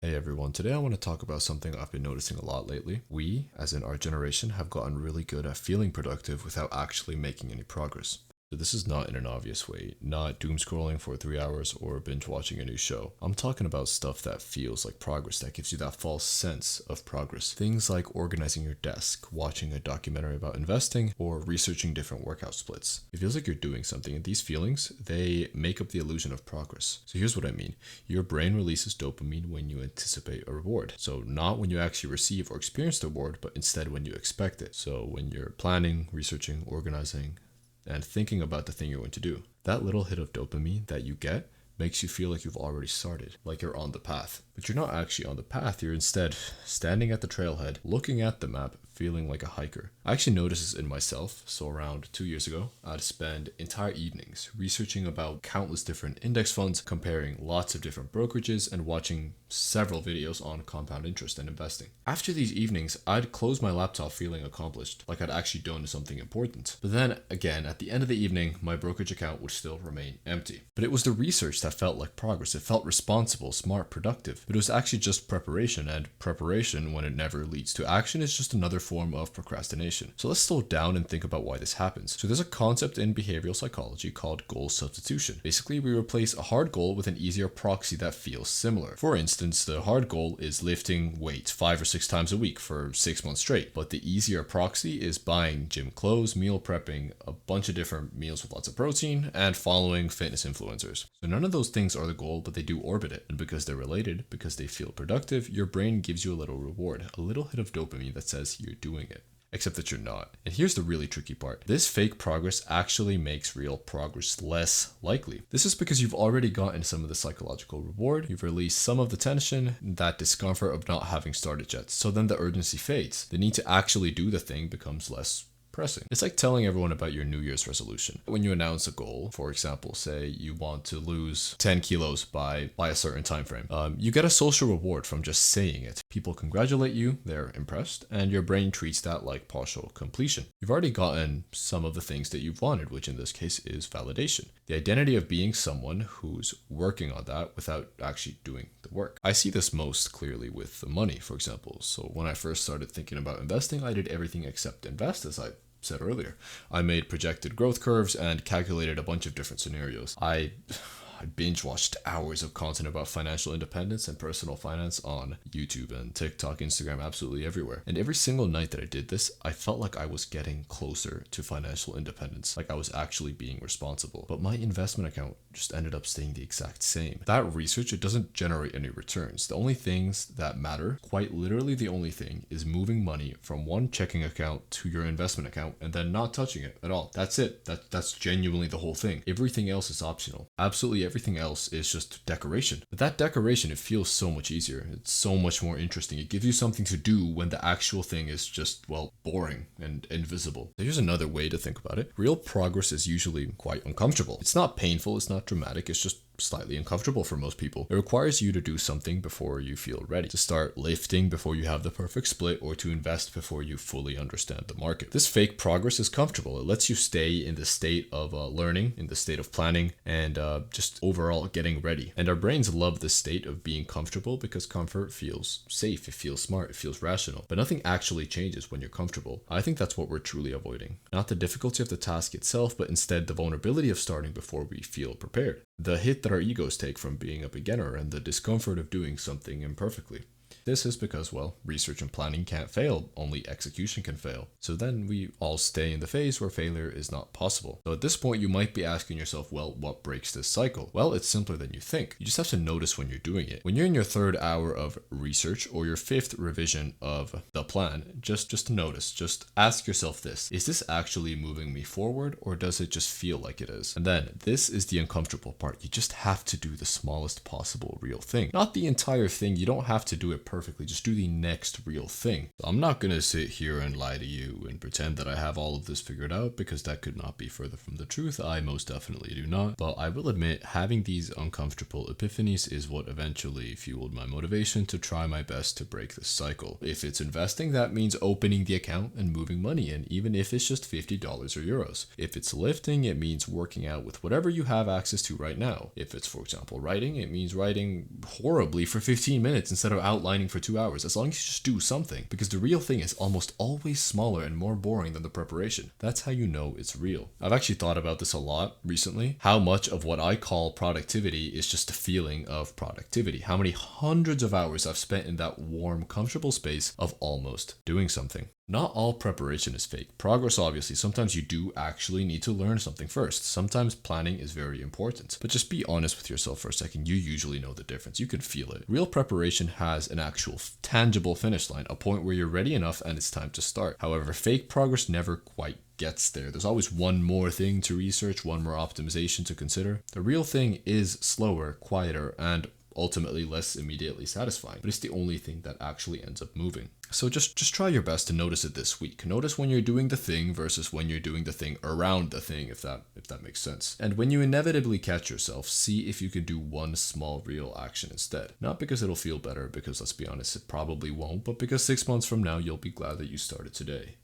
Hey everyone, today I want to talk about something I've been noticing a lot lately. We, as in our generation, have gotten really good at feeling productive without actually making any progress. So this is not in an obvious way, not doom scrolling for 3 hours or binge watching a new show. I'm talking about stuff that feels like progress, that gives you that false sense of progress. Things like organizing your desk, watching a documentary about investing, or researching different workout splits. It feels like you're doing something, and these feelings, they make up the illusion of progress. So here's what I mean. Your brain releases dopamine when you anticipate a reward. So not when you actually receive or experience the reward, but instead when you expect it. So when you're planning, researching, organizing, and thinking about the thing you're going to do. That little hit of dopamine that you get makes you feel like you've already started, like you're on the path. But you're not actually on the path, you're instead standing at the trailhead, looking at the map, feeling like a hiker. I actually noticed this in myself. So around 2 years ago, I'd spend entire evenings researching about countless different index funds, comparing lots of different brokerages, and watching several videos on compound interest and investing. After these evenings, I'd close my laptop feeling accomplished, like I'd actually done something important. But then again, at the end of the evening, my brokerage account would still remain empty. But it was the research that felt like progress. It felt responsible, smart, productive. But it was actually just preparation, and preparation, when it never leads to action, is just another form of procrastination. So let's slow down and think about why this happens. So there's a concept in behavioral psychology called goal substitution. Basically, we replace a hard goal with an easier proxy that feels similar. For instance, the hard goal is lifting weights 5 or 6 times a week for 6 months straight, but the easier proxy is buying gym clothes, meal prepping, a bunch of different meals with lots of protein, and following fitness influencers. So none of those things are the goal, but they do orbit it. And because they're related, because they feel productive, your brain gives you a little reward, a little hit of dopamine that says you're doing it. Except that you're not. And here's the really tricky part. This fake progress actually makes real progress less likely. This is because you've already gotten some of the psychological reward, you've released some of the tension, that discomfort of not having started yet. So then the urgency fades. The need to actually do the thing becomes less pressing. It's like telling everyone about your New Year's resolution. When you announce a goal, for example, say you want to lose 10 kilos by a certain time frame, you get a social reward from just saying it. People congratulate you, they're impressed, and your brain treats that like partial completion. You've already gotten some of the things that you've wanted, which in this case is validation. The identity of being someone who's working on that without actually doing the work. I see this most clearly with the money, for example. So when I first started thinking about investing, I did everything except invest, as I said earlier. I made projected growth curves and calculated a bunch of different scenarios. I binge watched hours of content about financial independence and personal finance on YouTube and TikTok, Instagram, absolutely everywhere. And every single night that I did this, I felt like I was getting closer to financial independence, like I was actually being responsible. But my investment account just ended up staying the exact same. That research, it doesn't generate any returns. The only things that matter, quite literally the only thing, is moving money from one checking account to your investment account and then not touching it at all. That's it. That's genuinely the whole thing. Everything else is optional. Absolutely everything else is just decoration. But that decoration, it feels so much easier. It's so much more interesting. It gives you something to do when the actual thing is just, well, boring and invisible. Here's another way to think about it. Real progress is usually quite uncomfortable. It's not painful, it's not dramatic, it's just slightly uncomfortable for most people. It requires you to do something before you feel ready, to start lifting before you have the perfect split, or to invest before you fully understand the market. This fake progress is comfortable. It lets you stay in the state of learning, in the state of planning, and just overall getting ready. And our brains love this state of being comfortable because comfort feels safe, it feels smart, it feels rational. But nothing actually changes when you're comfortable. I think that's what we're truly avoiding. Not the difficulty of the task itself, but instead the vulnerability of starting before we feel prepared. The hit that our egos take from being a beginner, and the discomfort of doing something imperfectly. This is because, well, research and planning can't fail, only execution can fail. So then we all stay in the phase where failure is not possible. So at this point, you might be asking yourself, well, what breaks this cycle? Well, it's simpler than you think. You just have to notice when you're doing it. When you're in your 3rd hour of research or your 5th revision of the plan, just notice, just ask yourself this: is this actually moving me forward, or does it just feel like it is? And then this is the uncomfortable part. You just have to do the smallest possible real thing. Not the entire thing. You don't have to do it perfectly. Just do the next real thing. I'm not going to sit here and lie to you and pretend that I have all of this figured out, because that could not be further from the truth. I most definitely do not. But I will admit, having these uncomfortable epiphanies is what eventually fueled my motivation to try my best to break this cycle. If it's investing, that means opening the account and moving money in, even if it's just $50 or euros. If it's lifting, it means working out with whatever you have access to right now. If it's, for example, writing, it means writing horribly for 15 minutes instead of outlining for 2 hours, as long as you just do something, because the real thing is almost always smaller and more boring than the preparation. That's how you know it's real. I've actually thought about this a lot recently, how much of what I call productivity is just a feeling of productivity. How many hundreds of hours I've spent in that warm, comfortable space of almost doing something. Not all preparation is fake. Progress, obviously, sometimes you do actually need to learn something first. Sometimes planning is very important. But just be honest with yourself for a second. You usually know the difference. You can feel it. Real preparation has an actual tangible finish line, a point where you're ready enough and it's time to start. However, fake progress never quite gets there. There's always one more thing to research, one more optimization to consider. The real thing is slower, quieter, and ultimately less immediately satisfying, but it's the only thing that actually ends up moving. So just try your best to notice it this week. Notice when you're doing the thing versus when you're doing the thing around the thing, if that makes sense. And when you inevitably catch yourself, see if you can do one small real action instead. Not because it'll feel better, because let's be honest, it probably won't, but because 6 months from now, you'll be glad that you started today.